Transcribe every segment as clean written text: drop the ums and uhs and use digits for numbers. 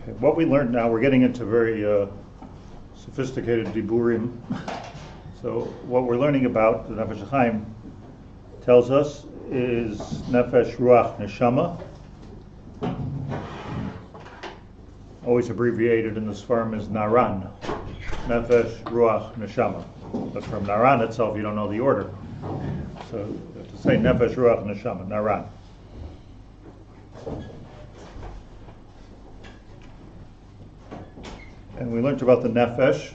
Okay, what we learned now, we're getting into very sophisticated diburim. So what we're learning about, the Nefesh Hachaim tells us, is Nefesh Haruach Neshama, always abbreviated in this form as Naran. Nefesh Haruach Neshama. But from Naran itself, you don't know the order. So to say Nefesh Haruach Neshama, Naran. And we learned about the Nefesh.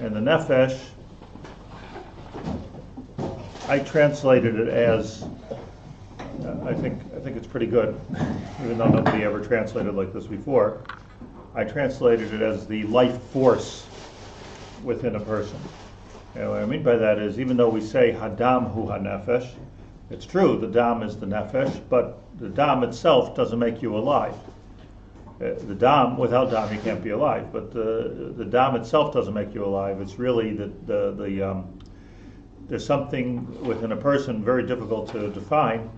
And the Nefesh, I translated it as, I think it's pretty good, even though nobody ever translated like this before. I translated it as the life force within a person. And what I mean by that is, even though we say Hadam hu HaNefesh, it's true, the Dam is the Nefesh, but the Dam itself doesn't make you alive. The Dam, without Dam you can't be alive, but the Dam itself doesn't make you alive. It's really there's something within a person very difficult to define.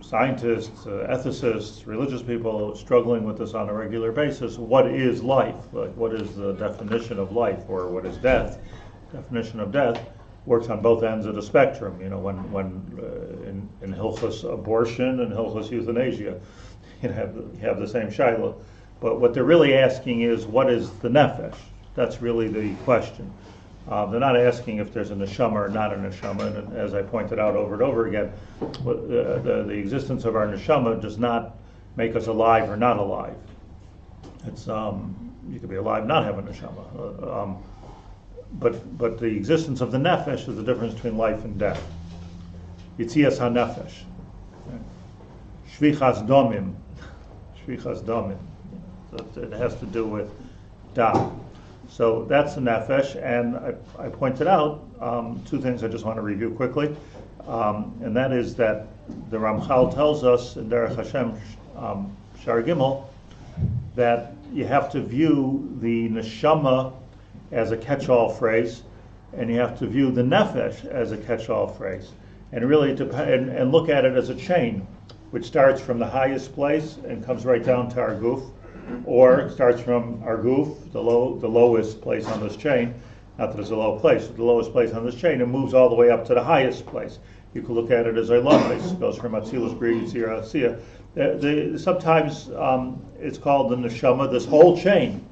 Scientists, ethicists, religious people struggling with this on a regular basis. What is life? Like, what is the definition of life, or what is death? Definition of death works on both ends of the spectrum. You know, when in Hilchos abortion and Hilchos euthanasia, you have the same shiloh. But what they're really asking is, what is the nefesh? That's really the question. They're not asking if there's a neshama or not a neshama, and as I pointed out over and over again, the existence of our neshama does not make us alive or not alive. It's you could be alive and not have a neshama, but the existence of the nefesh is the difference between life and death. Yitzias ha-nefesh, shvichas domim. So it has to do with da. So that's the nefesh, and I pointed out two things I just want to review quickly, and that is that the Ramchal tells us in Derech Hashem Shaar Gimel that you have to view the neshama as a catch-all phrase, and you have to view the nefesh as a catch-all phrase, and really and look at it as a chain, which starts from the highest place and comes right down to our goof, or starts from our goof, the lowest place on this chain, not that there's a low place, but the lowest place on this chain, and moves all the way up to the highest place. You could look at it as Olamais, goes from Atzilus Bria Yitzira Asiya. Sometimes it's called the neshama, this whole chain,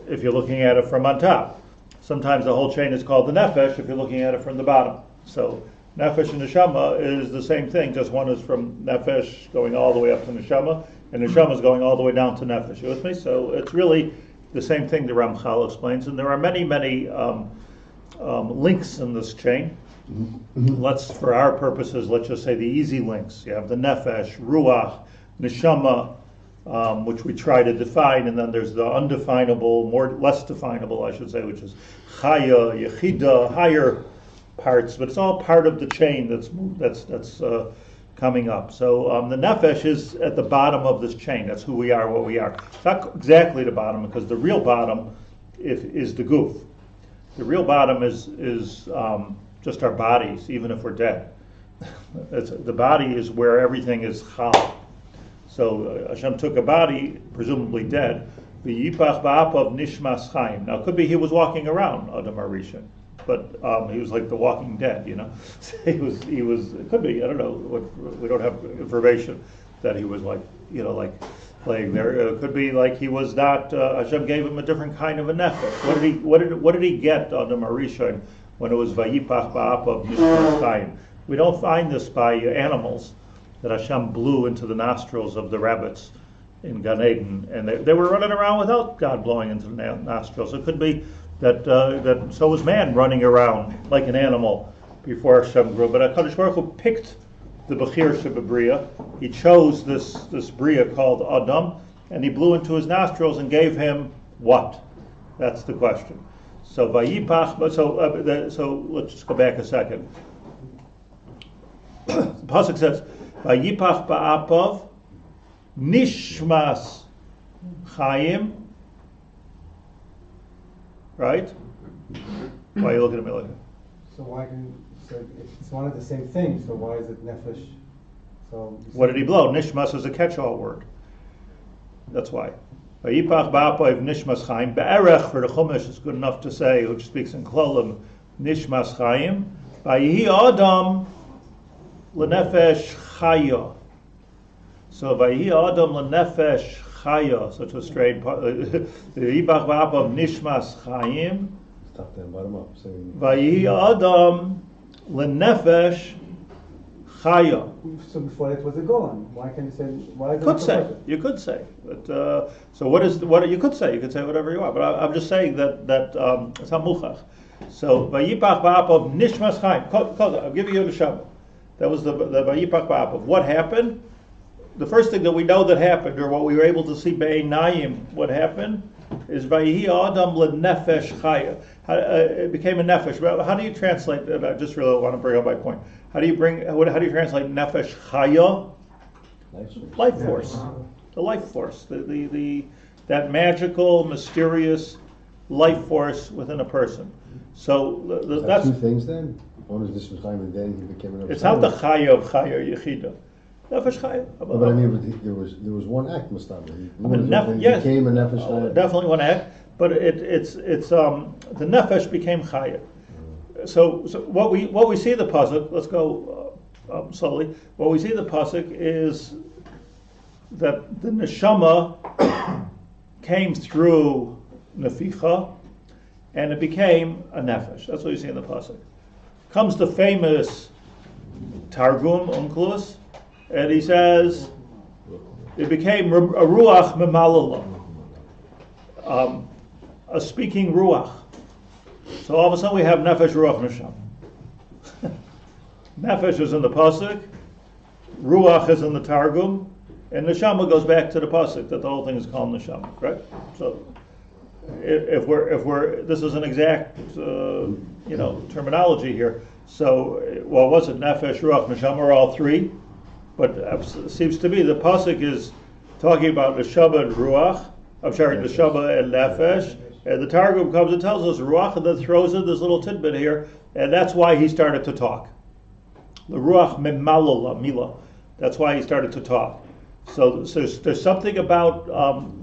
if you're looking at it from on top. Sometimes the whole chain is called the nefesh if you're looking at it from the bottom. So nefesh and neshama is the same thing, just one is from nefesh going all the way up to neshama, and neshama is going all the way down to nefesh. You with me? So it's really the same thing the Ramchal explains, and there are many links in this chain. Mm-hmm. For our purposes, let's just say the easy links. You have the nefesh, ruach, neshama, which we try to define, and then there's the undefinable, less definable, I should say, which is chaya, yechida, higher parts, but it's all part of the chain that's coming up. So the nefesh is at the bottom of this chain. That's who we are, what we are. It's not exactly the bottom, because the real bottom is the goof. The real bottom is just our bodies, even if we're dead. The body is where everything is chal. So Hashem took a body, presumably dead, v'yipach ba'apav nishmas chaim. Now it could be he was walking around, Adam Arishan, but he was like the Walking Dead, you know. He was. It could be. I don't know. We don't have information that he was like playing there. It could be like he was not. Hashem gave him a different kind of a nefesh. What did he get on the Marishan when it was vayipach ba'apav nishmas chaim? We don't find this by animals that Hashem blew into the nostrils of the rabbits in Gan Eden, and they were running around without God blowing into the nostrils. It could be that so was man running around like an animal before Hashem grew. But HaKadosh Baruch Hu picked the Bechir Shebebriya. He chose this Bria called Adam, and he blew into his nostrils and gave him what? That's the question. So Vayipach. So let's just go back a second. The pasuk says, Vayipach ba'apav nishmas chayim. Right? Why are you looking at me like that? So it's one of the same things. So why is it nefesh? So what did he blow? Nishmas is a catch-all word. That's why. Vayipach ba'apav nishmas chaim. Be'erech for the Chumash is good enough to say, which speaks in Klolim, nishmas chaim. Vayihi adam lenefesh chaya. So vayihi adam lenefesh chaya. Such a straight part. Vayipach ba'apav nishmas chaim. Stop there, bottom up. Vayihi adam lenefesh chaya. So before that was a Golan. Why can you say? Why? You could say, but so what you could say? You could say whatever you want. But I'm just saying that it's hamuchach. So vayipach ba'apav nishmas chaim. I'll give you the Shabbat. That was the vayipach ba'apav. What happened? The first thing that we know that happened, or what we were able to see be'einayim, what happened, is vayihi adam lenefesh chaya. It became a nefesh. How do you translate that? I just really want to bring up my point. How do you translate nefesh chaya? Life force. The life force. That magical, mysterious life force within a person. So that's two things then. One is this Chaim, and then he became an. It's not the chaya of chaya yechida. Nefesh chaya. But I mean, there was one act, Mustafa. He yes, became a nefesh chaya. Definitely one act, but it's the nefesh became chaya. So what we see in the pasuk. Let's go slowly. What we see in the pasuk is that the neshama came through neficha, and it became a nefesh. That's what you see in the pasuk. Comes the famous Targum Onkelos, and he says it became a ruach memalala, a speaking ruach. So all of a sudden we have nefesh, ruach, neshama. Nefesh is in the pasuk, ruach is in the Targum, and neshama goes back to the pasuk that the whole thing is called neshama, correct? So if we're this is an exact terminology here. So was it nefesh, ruach, neshama, or all three? But it seems to me the pasuk is talking about neshama and ruach. Neshama and nefesh. And the Targum comes and tells us ruach, and then throws in this little tidbit here, and that's why he started to talk. The ruach memalala mila. That's why he started to talk. So there's something about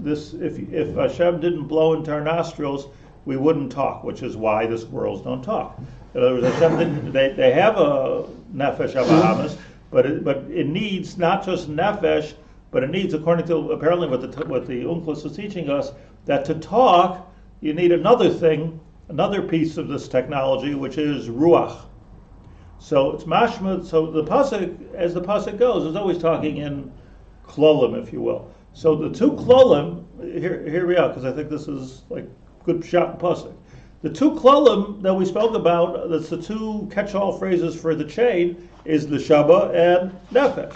this. If Hashem didn't blow into our nostrils, we wouldn't talk, which is why the squirrels don't talk. In other words, Hashem they have a nefesh abahamas, but it needs not just nefesh, but it needs, according to apparently what the Onkelos is teaching us, that to talk you need another thing, another piece of this technology, which is ruach. So it's mashma. So the pasuk, as the pasuk goes, is always talking in klolim, if you will. So the two klolim, here we are, because I think this is like good shot in pasuk. The two klolim that we spoke about, that's the two catch-all phrases for the chain, is the shaba and nefesh.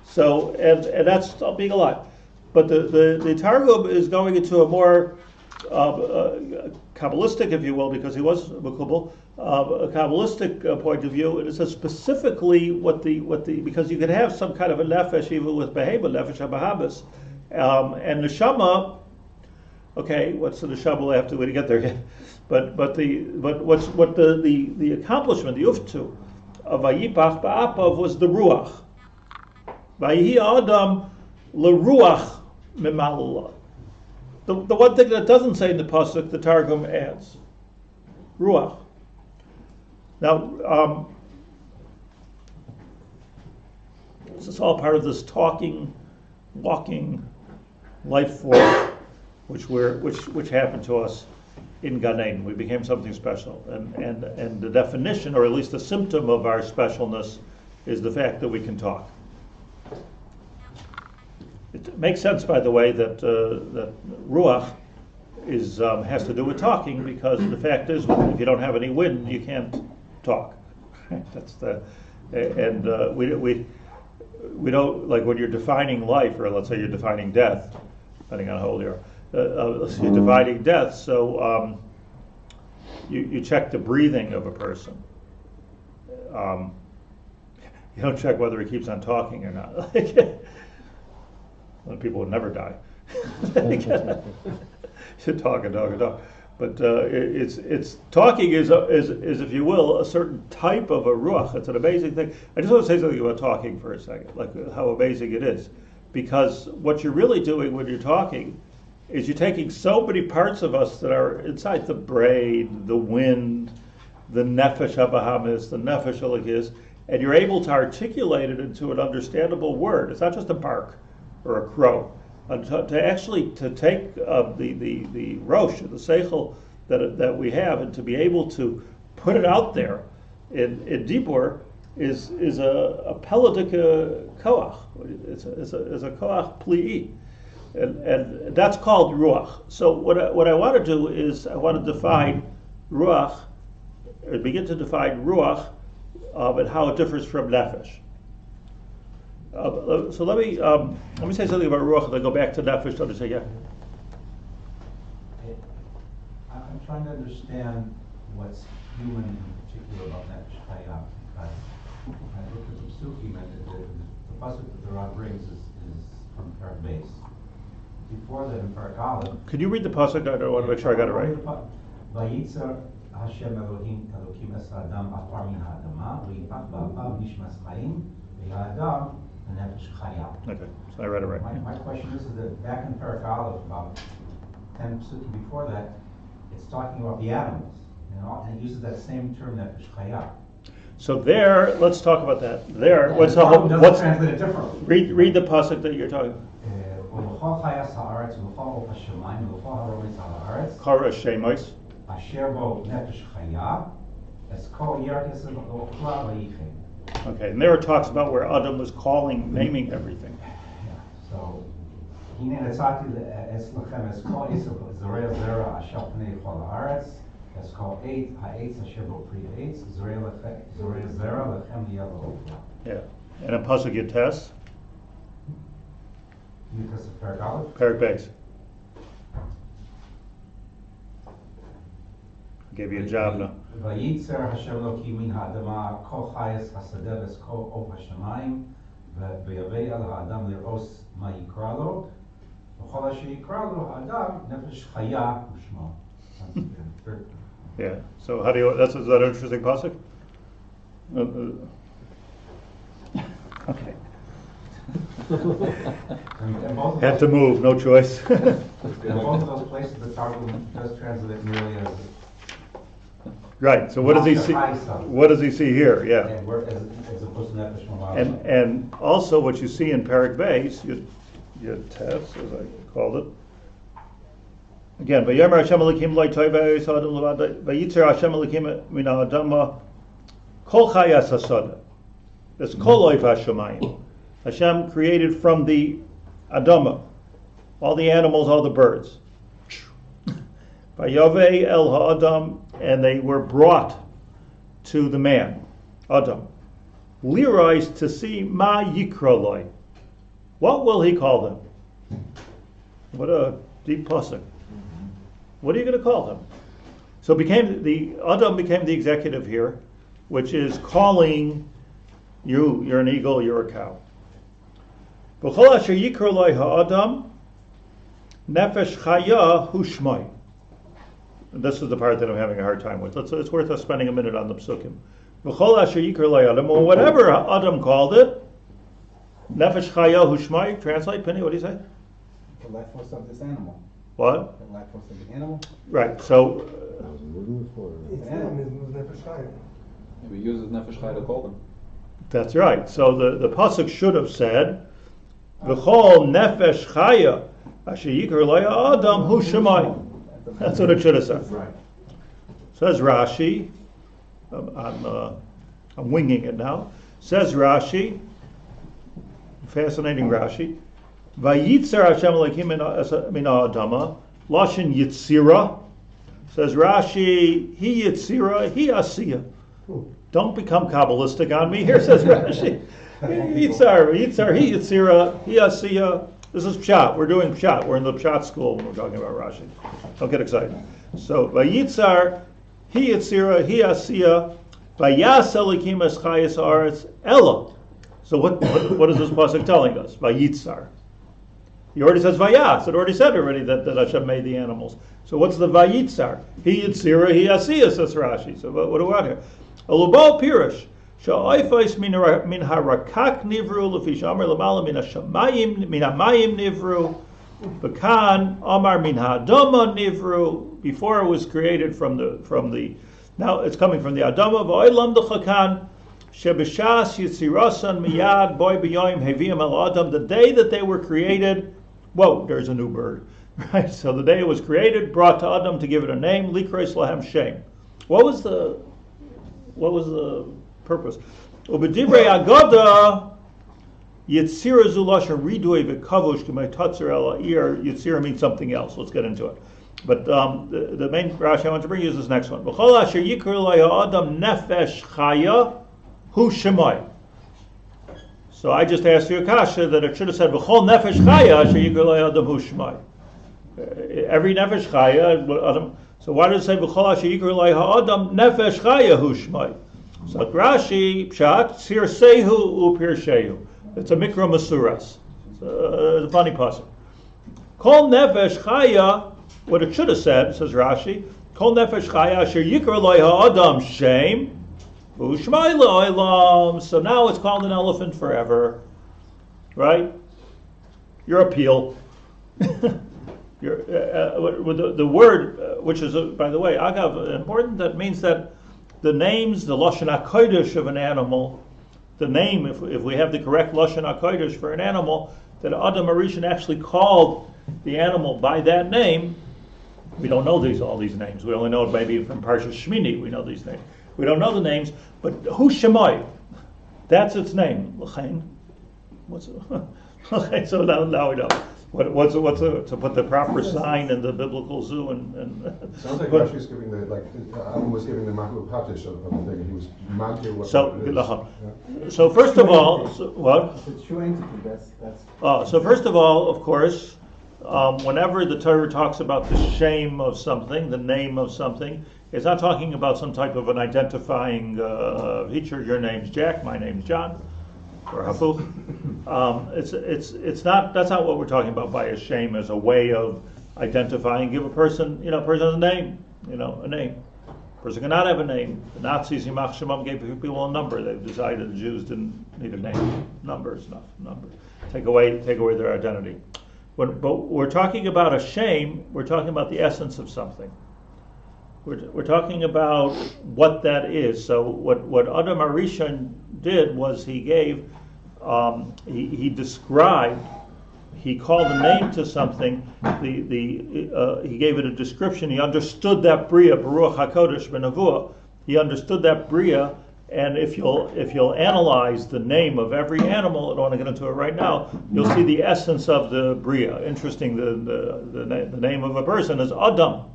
So and that's being alive. But the Targum is going into a more Kabbalistic, if you will, because he was Makubal, a Kabbalistic point of view, and it says specifically what the because you can have some kind of a nefesh even with behema, nefesh habahabas, and neshama. Okay, what's the neshama? We'll have to wait to get there again. But what the accomplishment, the uftu of vayipach ba'apav was the ruach. Vayihi adam leruach memalala. The one thing that doesn't say in the pasuk, the Targum adds ruach. Now, this is all part of this talking, walking life force, which happened to us in Gan Eden. We became something special, and the definition, or at least the symptom of our specialness, is the fact that we can talk. It makes sense, by the way, that ruach has to do with talking, because the fact is, if you don't have any wind, you can't talk. That's we don't, like when you're defining life, or let's say you're defining death, depending on how old you are. You're defining death, so you check the breathing of a person. You don't check whether he keeps on talking or not. People would never die. You talk and talk and talk, but it's talking is if you will a certain type of a ruach. It's an amazing thing. I just want to say something about talking for a second, like how amazing it is. because what you're really doing when you're talking is you're taking so many parts of us that are inside the brain, the wind, the Nefesh Habahamis, the Nefesh Halikis, and you're able to articulate it into an understandable word. It's not just a bark or a crow. And to actually take the rosh, the seichel that we have, and to be able to put it out there in Dibur is a peladika koach. It's a koach pli'i, and that's called ruach. So what I want to do is I want to define ruach, or begin to define ruach, and how it differs from nefesh. So let me say something about ruach, and then go back to nefesh to understand. Yeah. I'm trying to understand what's human in particular about Nefesh Hachaim, because I look at the Psukim, and the pasuk that the Rav brings is from Pardes Bais. Before that, in Parak Aleph, Could you read the pasuk? I want to make sure I got it right. Vayitzer Hashem Elokim es Adam afar min ha'adama, v'yipach ba'apav nishmas chayim, v'ya'adam Nefesh Hachaim. Okay, so I read it right. My question is that back in Parak Aleph, about 10 psukim before that, it's talking about the animals, and it uses that same term, Nefesh Hachaim. So there, let's talk about that. There, What's translated differently? Read the pasuk that you're talking. ובכל חייס הארץ ובכל עוף השמיים ובכל הרומץ על הארץ Kara Shemois. אשר בו נפש חיה אז כל ירקס ואוכלה ויחם. Okay, and there it talks about where Adam was calling, naming everything. So, הנה נצאתי אצלכם אז כל עשב זרע זרע אשר פני כל הארץ אז כל העץ אשר בו פרי עץ זרע זרע לכם יהיה לאוכלה. Yeah, and a pasuk Yates. Because of Parak Aleph? Parak Bais. Gave you a job now. וייצר השם אלוקים מן האדמה כל חייס השדה וכל עוף השמיים ויבא אל האדם לראות מה יקרא לו וכל אשר יקרא לו האדם נפש חיה ושמו. Yeah. So how do you? Is that an interesting pasuk? Okay. And Had to move, no choice. in both of those places the Targum does translate merely as Right. So what does he see? What does he see here? Yeah. and where, as opposed to nefesh from And also what you see in Parak Bais, Yates, as I called it. Again, Vayomer Hashem Elokim lo toivei Adam levadai, Vayitzer Hashem Elokim min ha'adama kol chayas hasada. That's kol oif hashamayim. Hashem created from the Adama, all the animals, all the birds. Vayavei el ha'adam, and they were brought to the man, Adam. Lirais, to see ma yikra loy. What will he call them? What a deep pasuk. What are you going to call them? So Adam became the executive here, which is calling you're an eagle, you're a cow. V'chol asher yikra loy ha'adam nefesh chaya hu shmai. This is the part that I'm having a hard time with. It's worth us spending a minute on the psukim. V'chol asher yikra loy Adam, or whatever Adam called it, nefesh chaya hu shmai. Translate, Penny. What do you say? The life force of this animal. What? The life force of the animal. Right. So. We use Nefesh Chaya to call them. That's right. So the pasuk should have said, "V'chol nefesh chaya asher yikra lo Adam hu shemai." That's what it should have said. Right. Says Rashi. I'm winging it now. Says Rashi. Fascinating Rashi. Vayitzer Hashem Elokim min ha'adama lashon yitzira. Says Rashi, he yitzira, he asiya. Don't become Kabbalistic on me. Here says Rashi. Yitzar, he yitzira, he asiya. This is Pshat. We're doing Pshat. We're in the Pshat school when we're talking about Rashi. Don't get excited. So, Vayitzar, he yitzira, he asiya, vayas Elokim es chayas haaretz ella. So what is this pasuk telling us? Vayitzar. He already says vayas. It already said that Hashem made the animals. So what's the vayitzar? He yitzira, he asiya, says Rashi. So what do we want here? Alubal pirish. Sha'oifos min harakak nivru, lefi she'amar lamala min hamayim nivru, v'kan amar min ha'adama nivru. Before it was created from the now it's coming from the Adama. V'oilam d'chakan shebeshas yitzirasan miyad boy b'yoyim heviim el adam. The day that they were created, whoa, there's a new bird, right? So the day it was created, brought to Adam to give it a name, likros lahem shem. What was the purpose? Ubedivrei Agada yitzira zulasha ridui v'kavush k'may tatzer el ha'ir. Yitzira means something else. Let's get into it. But the main Rashi I want to bring you is this next one. B'chol asher yikra Adam nefesh chaya hu shemai. So I just asked you a kasha that it should have said b'chol nefesh chaya asher yikra Adam hu shemai. Every nefesh chaya. So why does it say b'chol asher yikra Adam nefesh chaya hu shemai? So Rashi pshat sir sehu upir shehu. It's a mikra masuras. It's a funny pasuk. Kol nefesh chaya. What it should have said, says Rashi, Kol nefesh chaya asher yikra lo ha'adam shem u'shmai la'olam. So now it's called an elephant forever, right? Your appeal. The word, which is, by the way, agav, important, that means that the names, the Lashon HaKodesh of an animal, the name, if we have the correct Lashon HaKodesh for an animal, that Adam Arishan actually called the animal by that name. We don't know all these names. We only know it maybe from Parshas Shmini. We know these names. We don't know the names, but Hu Shemai, that's its name. What's it? So now we know. What's to put the proper sign in the biblical zoo and sounds like Rashi's giving Adam was giving the Makhluk Hatish of the thing. He was marking what it is. So first of all, what? It's a true entity. That's. So first of all, of course, whenever the Torah talks about the shame of something, the name of something, it's not talking about some type of an identifying feature. Your name's Jack, my name's John, or Hafu. It's not. That's not what we're talking about by a shame as a way of identifying. Give a person, a person a name, a name. A person cannot have a name. The Nazis, Yimach Shemam, gave people a number. They've decided the Jews didn't need a name. Number is enough. Number. Take away their identity. But we're talking about a shame. We're talking about the essence of something. We're talking about what that is. So what Adam Arishan did was he gave, he described, he called a name to something. He gave it a description. He understood that bria, Baruch Hakodesh Benavua. He understood that bria. And if you'll analyze the name of every animal, I don't want to get into it right now, you'll see the essence of the bria. Interesting, the name of a person is Adam.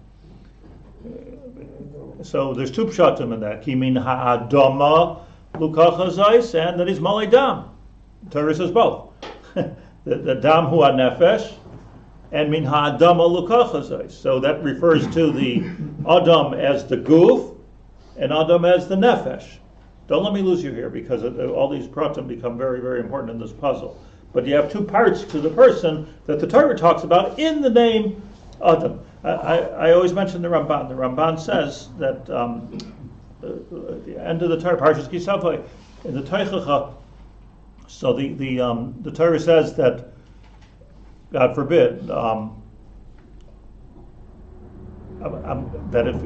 So there's two pshatim in that. Ki min ha'adama lukachazais, and that he's malei dam. Torah says both. the dam hu nefesh, and min ha'adama lukachazais. So that refers to the Adam as the guf, and Adam as the nefesh. Don't let me lose you here, because all these pratim become very, very important in this puzzle. But you have two parts to the person that the Torah talks about in the name Adam. I always mention the Ramban. The Ramban says that at the end of the Torah, Parshas Kisavai, in the Teichacha, so the Torah says that, God forbid, that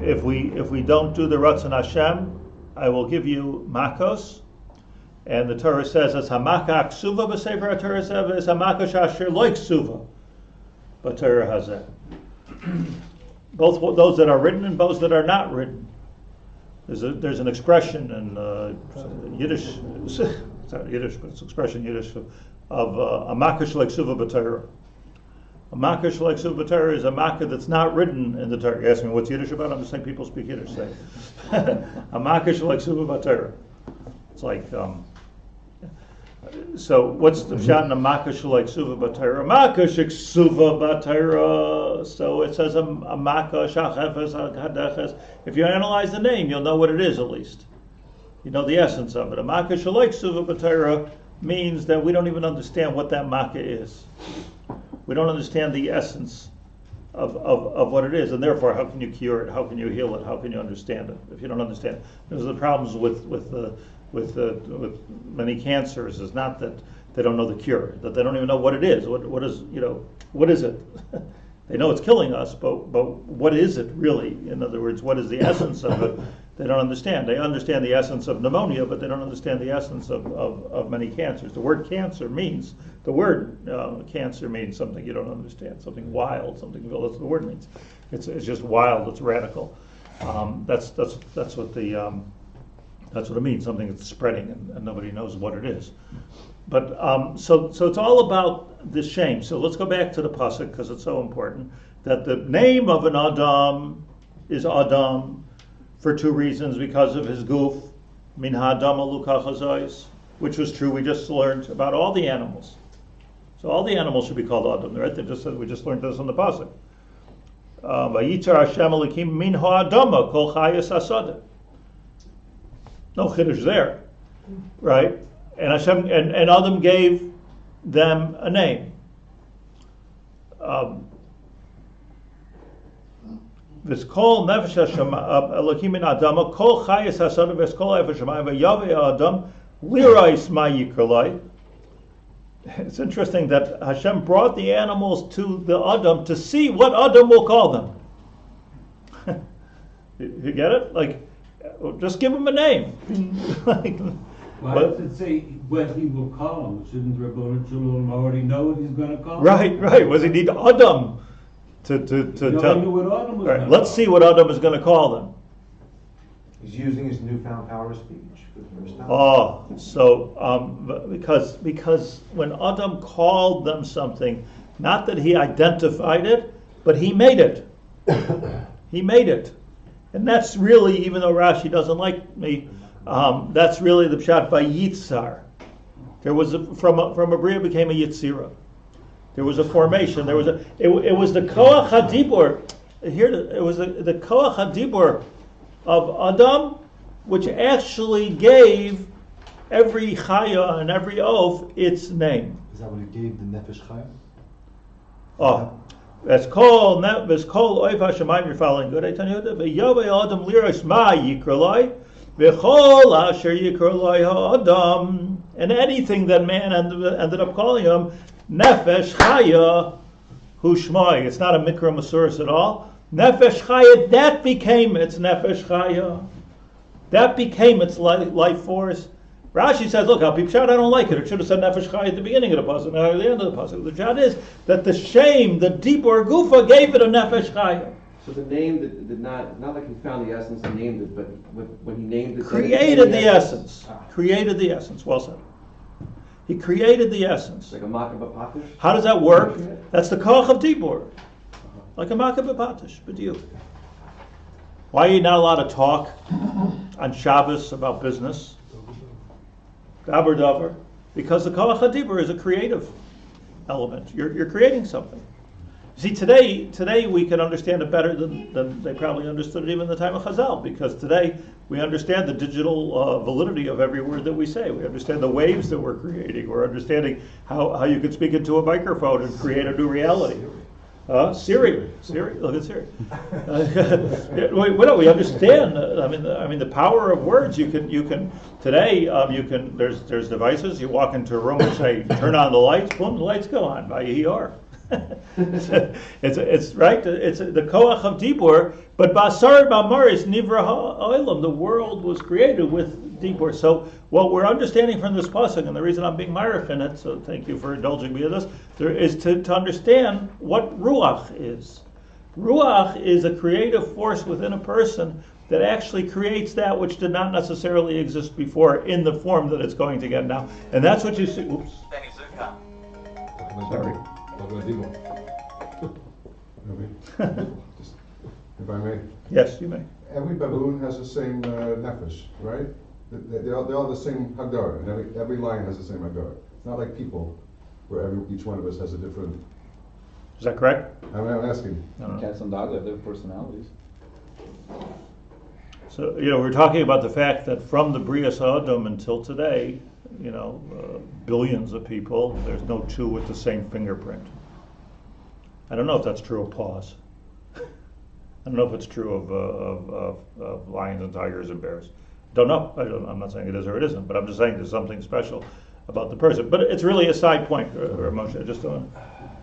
if we don't do the Ratzon Hashem, I will give you makos, and the Torah says as hamaka ksuva b'sefer HaTorah says as hamaka shasher like ksuva b'Torah hazeh. Both those that are written and those that are not written. There's an expression in Yiddish. It's not Yiddish, but it's expression Yiddish of a makash like ksuva b'Torah. A makash like ksuva b'Torah is a makkah that's not written in the Torah. You ask me what's Yiddish about? I'm just saying people speak Yiddish. Say a makash like ksuva b'Torah. It's like so. What's the pshat in a makash like ksuva b'Torah? Makash ksuva b'Torah. So it says a makash hachefes hadeches. If you analyze the name, you'll know what it is at least. You know the essence of it. A makash like ksuva b'Torah means that we don't even understand what that makkah is. We don't understand the essence of what it is, and therefore, how can you cure it? How can you heal it? How can you understand it if you don't understand it? Those are the problems with with many cancers is not that they don't know the cure, that they don't even know what it is. What is it? They know it's killing us, but what is it really? In other words, what is the essence of it? They don't understand. They understand the essence of pneumonia, but they don't understand the essence of many cancers. The word cancer means something you don't understand, something wild, something. Well, that's what the word means. It's just wild. It's radical. That's what it means. Something that's spreading and nobody knows what it is. But so it's all about the shame. So let's go back to the pasuk because it's so important that the name of an Adam is Adam for two reasons: because of his goof, min ha'adam alukach hazois, which was true. We just learned about all the animals. So all the animals should be called Adam, right? We just learned this on the pasuk. Vayitzar Hashem Elokim min ha'adama kol chayas hasada. No chiddush there, right? And Hashem and Adam gave them a name. V'skol nefesh Elokim min adama kol chayas hasada v'skol nefesh Hamayim v'yavei Adam lirais ma yikrolai. It's interesting that Hashem brought the animals to the Adam to see what Adam will call them. You get it? Like, just give him a name. Why does it say what he will call him? Shouldn't Rabbanan Shalom already know what he's going to call him? Right. Was he need Adam to tell? Knew what Adam was Right. gonna Let's call see what Adam is going to call them. He's using his newfound power of speech for the first time. Oh, so because when Adam called them something, not that he identified it, but he made it. He made it, and that's really, even though Rashi doesn't like me, that's really the pshat by Yitzhar. There was from a bria became a Yitzira. There was a formation. It was the koach hadibur. It was the koach hadibur of Adam, which actually gave every chaya and every oath its name. Is that what he gave the Nefesh Hachaim? Oh, that's called oif hashemayim. You're following good. V'yavei Adam liros ma yikrolai v'chol asher yikrolai ha'adam, and anything that man ended up calling him Nefesh Chaya hu shmai. It's not a mikra masuris at all. Nefesh Chaya, that became its Nefesh Chaya. That became its life force. Rashi says, look, how people shout, I don't like it. It should have said Nefesh Chaya at the beginning of the pasuk, not at the end of the pasuk. The shout is that the shame, the deeper gufa, gave it a Nefesh Chaya. So the name that did not like he found the essence and named it, but when he named it... Created the essence. Created the essence. Well said. He created the essence. Like a makah b'patish? How does that work? That's the koach of dibur. Like a makah b'patish, but you. Why are you not allowed to talk on Shabbos about business? Daber davar. Because the koach hadibur is a creative element. You're creating something. See, today we can understand it better than they probably understood it even in the time of Chazal, because today we understand the digital validity of every word that we say. We understand the waves that we're creating. We're understanding how you could speak into a microphone and create a new reality. Siri, look at Siri. We understand. I mean, the power of words. You can today. There's devices. You walk into a room and say, "Turn on the lights." Boom, the lights go on. By ER. It's right. It's the koach of dibur. But basar b'amaris nivra ha'olam. The world was created with dibur. So what we're understanding from this pasuk, and the reason I'm being myrich in it, so thank you for indulging me in this, there is to understand what ruach is. Ruach is a creative force within a person that actually creates that which did not necessarily exist before in the form that it's going to get now. And that's what you see. Oops. Sorry. If I may. Yes, you may. Every baboon has the same nefesh, right? They're all the same hagar, and every lion has the same hagar. It's not like people, where each one of us has a different. Is that correct? I'm asking. Cats and dogs have different personalities. So, we're talking about the fact that from the Brias Adam until today, billions of people, there's no two with the same fingerprint. I don't know if that's true of paws. I don't know if it's true of lions and tigers and bears. Don't know. I'm not saying it is or it isn't, but I'm just saying there's something special about the person. But it's really a side point, or Moshe. Just don't.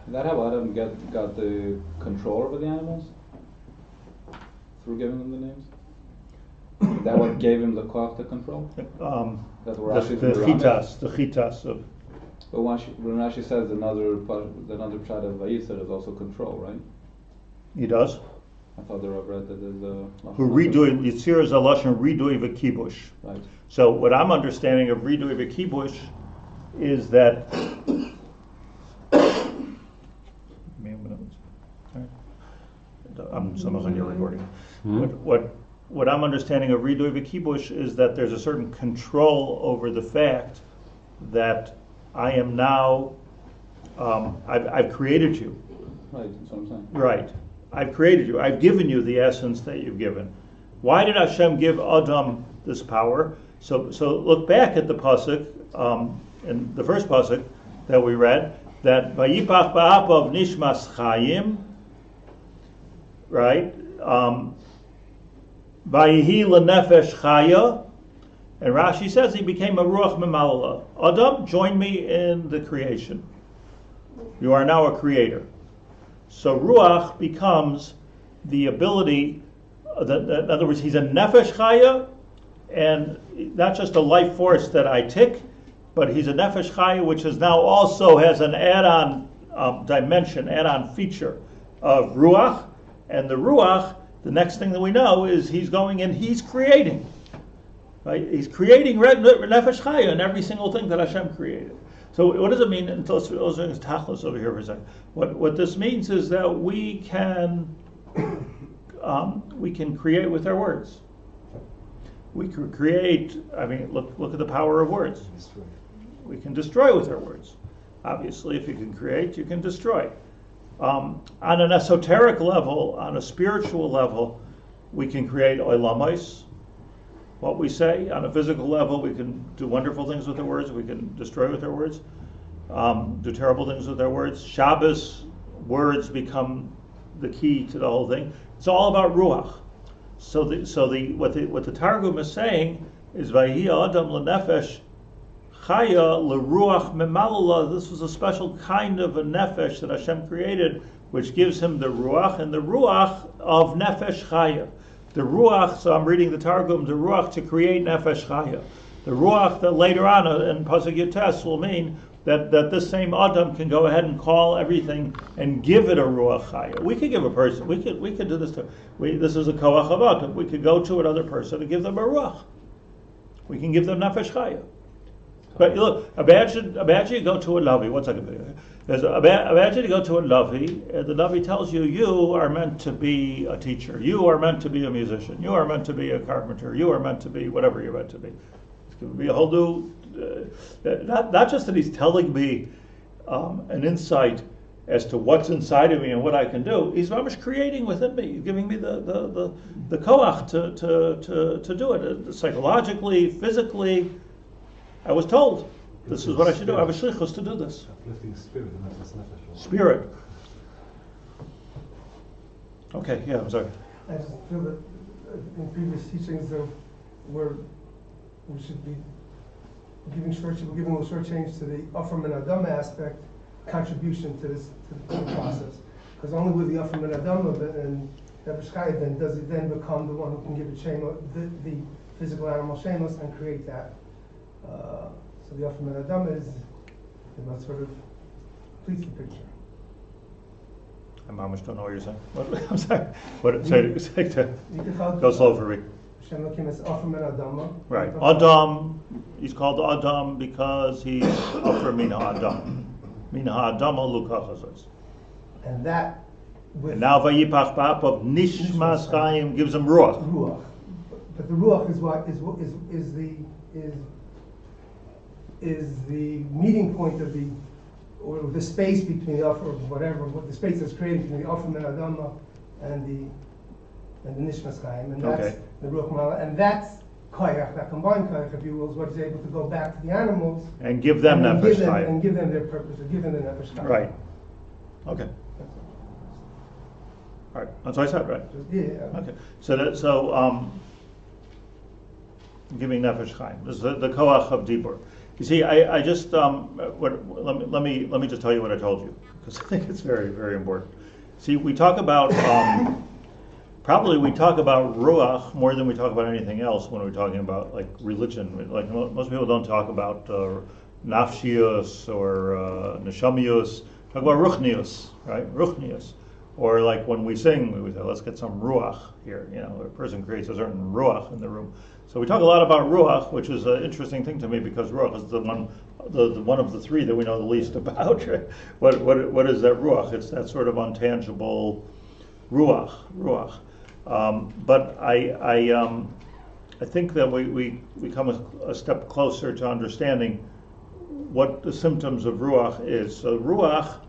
Is that how Adam got the control over the animals? Through giving them the names? Is that what gave him the koach to control? That's where Rashi's The chitas of. But when Rashi says another pshat of Vayisar is also control, right? He does. I thought the Rav read that there's a... Who redoing Yitzir is a lashon redoing v'kibush. Right. So what I'm understanding of redoing v'kibush is that. I'm samach on your recording. What I'm understanding of redoing v'kibush is that there's a certain control over the fact that I am now. I've created you. Right. That's what I'm saying. Right. I've created you. I've given you the essence that you've given. Why did Hashem give Adam this power? So look back at the pasuk, in the first pasuk that we read, that Vayipach ba'apav nishmas chayim, right? Vayihi lenefesh chaya, and Rashi says he became a ruach memalala. Adam, join me in the creation. You are now a creator. So ruach becomes the ability, in other words, he's a nefesh chaya, and not just a life force that I tick, but he's a nefesh chaya, which is now also has an add-on dimension, add-on feature of ruach, and the ruach, the next thing that we know is he's going and he's creating, right? He's creating nefesh chaya in every single thing that Hashem created. So what does it mean? And let's tachlis over here for a second. What this means is that we can create with our words. We can create. I mean, look at the power of words. We can destroy with our words. Obviously, if you can create, you can destroy. On an esoteric level, on a spiritual level, we can create olamais. What we say. On a physical level, we can do wonderful things with our words. We can destroy with our words. Do terrible things with our words. Shabbos, words become the key to the whole thing. It's all about ruach. So what the Targum is saying is Vayi Adam lenefesh chaya leruach memalala. This was a special kind of a nefesh that Hashem created, which gives him the ruach, and the ruach of nefesh chaya. The ruach, so I'm reading the Targum, the ruach to create nefesh chaya. The ruach that later on in Pasuk Yotes will mean that this same Adam can go ahead and call everything and give it a ruach chaya. We could give a person, we could do this too. This is a koach of Adam. We could go to another person and give them a ruach. We can give them nefesh chaya. But look, imagine you go to a Navi. 1 second. Imagine you go to a Navi, and the Navi tells you, you are meant to be a teacher, you are meant to be a musician, you are meant to be a carpenter, you are meant to be whatever you're meant to be. It's going to be a whole new, not just that he's telling me an insight as to what's inside of me and what I can do, he's very much creating within me, giving me the koach to do it, psychologically, physically. I was told this is what I should do. I have a shlichus to do this. Uplifting spirit, and that's nefesh. Spirit. Okay, yeah, I'm sorry. I just feel that in previous teachings where we should be giving a little short change to the Afram and Adam aspect, contribution to the process. Because only with the Afram and Adam and Nefesh Chaya then does it then become the one who can give it shema, the physical animal shemos and create that. So the Afram and Adam is what sort of completes the picture. I almost don't know what you're saying. I'm sorry. Go slow for me. Hashem Elokim is Afram and Adam. Right. Adam, he's called Adam because he's Afram Mina Adam. Mina Adam Lukachazos. And that with and now Vayipach Ba'apav Nishmas Chaim gives him Ruach. Ruach. But the Ruach is the meeting point of the space between the offer of whatever, the space that's created between the offer and Adama and the Nishmas Chaim, and that's the Ruach Mala, and that's Koyach, that combined Koyach, if you will, is what is able to go back to the animals and give them Nefesh Chaim. And give them their purpose, or give them the Nefesh Chaim. Right. Okay. All right. That's what I said, right? Yeah. Okay. So giving Nefesh Chaim. This is the koach of dibur. You see, I just let me just tell you what I told you, because I think it's very, very important. See, we talk about probably we talk about ruach more than we talk about anything else when we're talking about like religion. Like most people don't talk about nafshius or neshamius. Talk about ruchnius, right? Ruchnius. Or like when we sing, we say, let's get some ruach here. You know, a person creates a certain ruach in the room. So we talk a lot about ruach, which is an interesting thing to me because ruach is the one of the three that we know the least about. Right? What is that ruach? It's that sort of untangible ruach. But I think that we come a step closer to understanding what the symptoms of ruach is. So ruach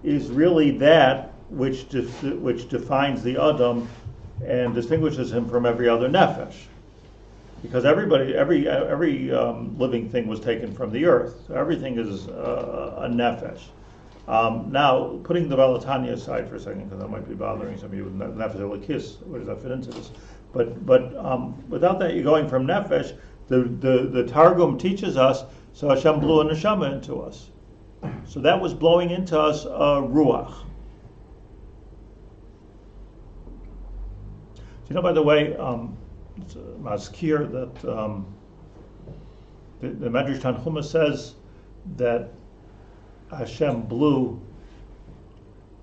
is really that which defines the Adam and distinguishes him from every other nefesh. Because every living thing was taken from the earth. So everything is a nefesh. Now, putting the Balatanya aside for a second, because that might be bothering some of you with nefesh elokis, where does that fit into this? But without that, you're going from nefesh. The Targum teaches us, so Hashem blew a neshama into us. So that was blowing into us ruach. You know, by the way, it's maskir that the Medrash Tanchuma says that Hashem blew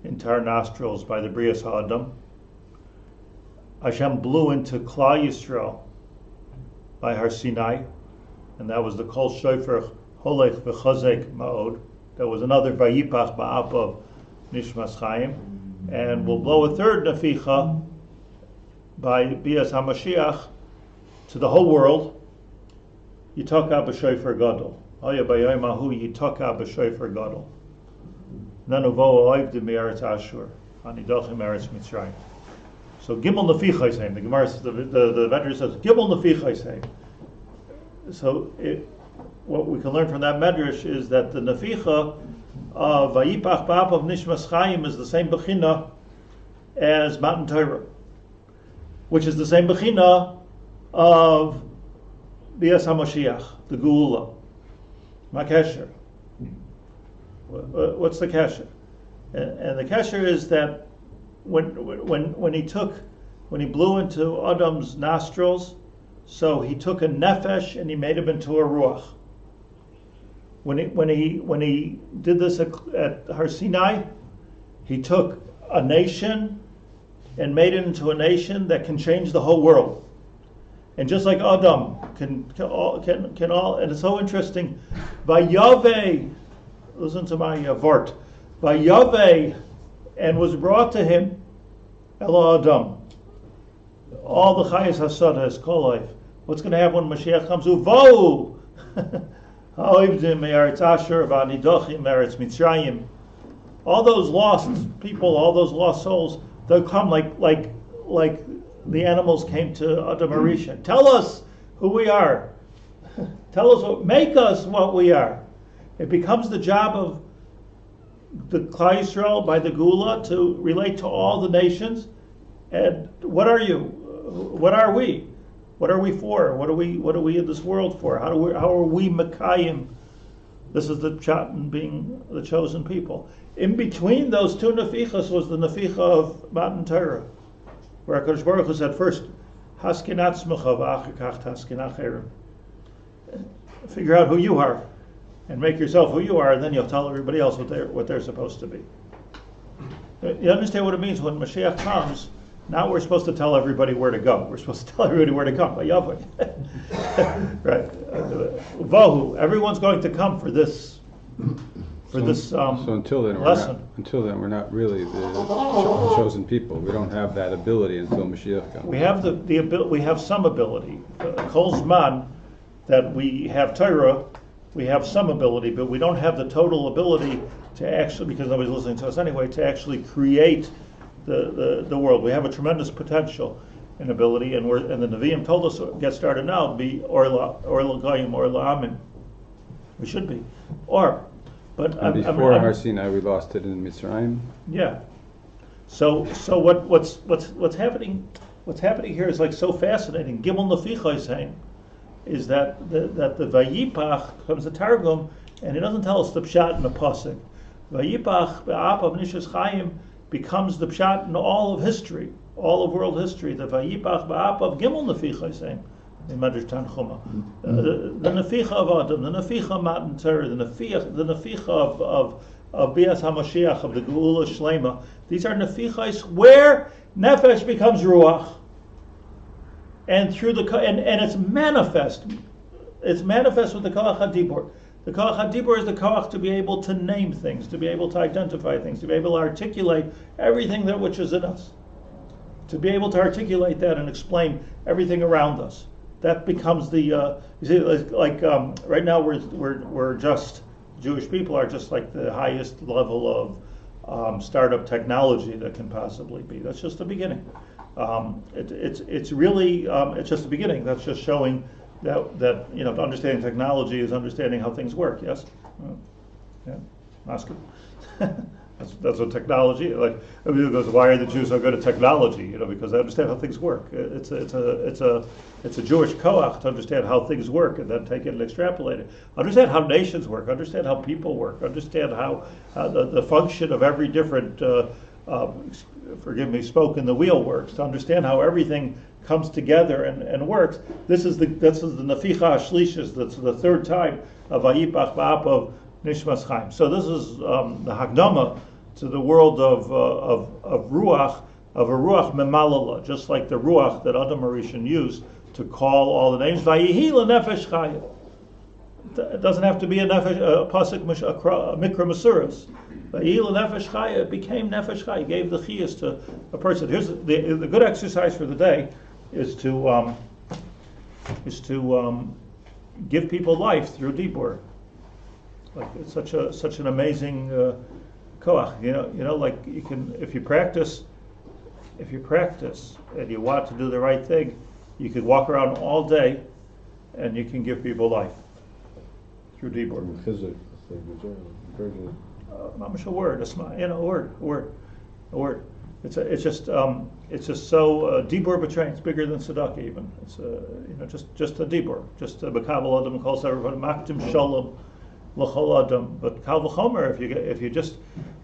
into our nostrils by the Brias Ha'adam. Hashem blew into Klal Yisrael by Har Sinai, and that was the Kol Shofar Holech V'Chazek Ma'od. That was another Vayipach Ba'apav Nishmas Chaim, and we'll blow a third Neficha by Bias HaMashiach to the whole world. Yitaka b'shofar gadol. Oya b'yom hahu yitaka b'shofar gadol. Nanuvo oivdim me'eretz Ashur. Anidachim me'eretz Mitzrayim. So Gimel Neficha Yisayim. The Gemara, the Medrash says Gimel Neficha Yisayim. So what we can learn from that Medrash is that the Neficha of Vayipach Ba'apav Nishmas Chaim is the same bechina as Matan Torah, which is the same bechina of Bias HaMashiach, the Geula. Ma kesher. What's the kesher? And the kesher is that when he blew into Adam's nostrils, so he took a nefesh and he made him into a ruach. When he did this at Har Sinai, he took a nation and made it into a nation that can change the whole world. And just like Adam can all, and it's so interesting. Vayave, listen to my vort. Vayave, and was brought to him, Elo Adam. All the chayes hasada is kol life. What's going to happen when Mashiach comes? Uvo, ha'oivdim me'eretz Ashur v'anidochim me'eretz Mitzrayim. All those lost people, all those lost souls, they'll come like the animals came to Adam Arisha. Tell us who we are. Tell us make us what we are. It becomes the job of the Klal Yisrael by the Gula to relate to all the nations. And what are you? What are we? What are we for? What are we in this world for? How are we Mekayim? This is the Chatan being the chosen people. In between those two nefichas was the neficha of Matan Torah, where HaKadosh Baruch Hu said first, Haskin atzmecha v'achar kach haskin acherim. Figure out who you are, and make yourself who you are, and then you'll tell everybody else what they're supposed to be. You understand what it means when Mashiach comes? Now we're supposed to tell everybody where to go. We're supposed to tell everybody where to come. Right? Vohu. Everyone's going to come for this. So until then, we're not really the chosen people. We don't have that ability until Mashiach comes. We have the ability. We have some ability. Kol Zman that we have Torah, we have some ability, but we don't have the total ability to actually, because nobody's listening to us anyway, to actually create the world. We have a tremendous potential and ability, and the Nevi'im told us get started now. Be or l'goyim or la'amin. We should be But before Har Sinai, we lost it in Mitzrayim. Yeah. So what's happening? What's happening here is like so fascinating. Gimel Neficha is saying is that the Vayipach comes to Targum, and it doesn't tell us the pshat in the pasuk. Vayipach ba'apav Nefesh Hachaim becomes the pshat in all of history, all of world history. The Vayipach ba'apav Gimel Neficha is saying in Medrash Tanchuma. The Neficha of Adam, the Neficha of Matan Torah, the Neficha of Bias HaMashiach, of the Geula Shlema. These are Nefichais where Nefesh becomes Ruach. And through and it's manifest. It's manifest with the Koach HaDibur. The Koach HaDibur is the Koach to be able to name things, to be able to identify things, to be able to articulate everything that which is in us. To be able to articulate that and explain everything around us. That becomes the you see, right now we're just Jewish people are just like the highest level of startup technology that can possibly be. That's just the beginning. It's really it's just the beginning. That's just showing that understanding technology is understanding how things work. Yes, yeah, Oscar. That's what technology. Like everybody goes, why are the Jews so good at technology? Because they understand how things work. It's a Jewish koach to understand how things work and then take it and extrapolate it. Understand how nations work. Understand how people work. Understand how the function of every different. Forgive me, spoke in the wheel works, to understand how everything comes together and works. This is the Neficha Shlishis, that's the third time of Vayipach Ba'apav Nishmas Chaim. So this is the Hakdama to the world of Ruach, of a Ruach Memalala, just like the Ruach that Adam Harishon used to call all the names. Vayihi Nefesh Chaya. It doesn't have to be a pasuk mikra masuras. Nefesh Chaya, it became Nefesh Chaya. It gave the chiyas to a person. Here's the good exercise for the day is to give people life through dibur. Like it's such an amazing koach. Like you can if you practice and you want to do the right thing, you could walk around all day and you can give people life through dibur. Mamash a word, a word. It's just so dibur b'train. It's bigger than tzedakah even. It's just a dibur, just a bekabel adam calls everybody maktim shalom l'chol adam. But kal v'chomer if you just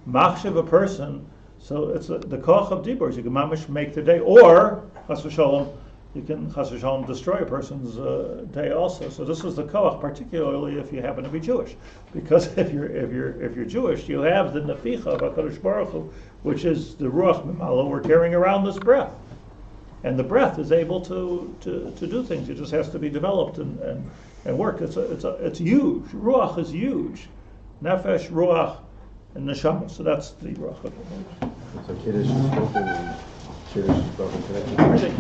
machshav a person, so it's the koach of dibur. You can mamash make the day, or chas v'shalom you can chas v'shalom destroy a person's day also. So this is the koach, particularly if you happen to be Jewish, because if you're Jewish, you have the neficha of HaKadosh Baruch Hu, which is the ruach memalo. We're carrying around this breath, and the breath is able to do things. It just has to be developed and work. It's huge. Ruach is huge. Nefesh, ruach, and neshama. So that's the ruach. So Kiddush is spoken today. Everything.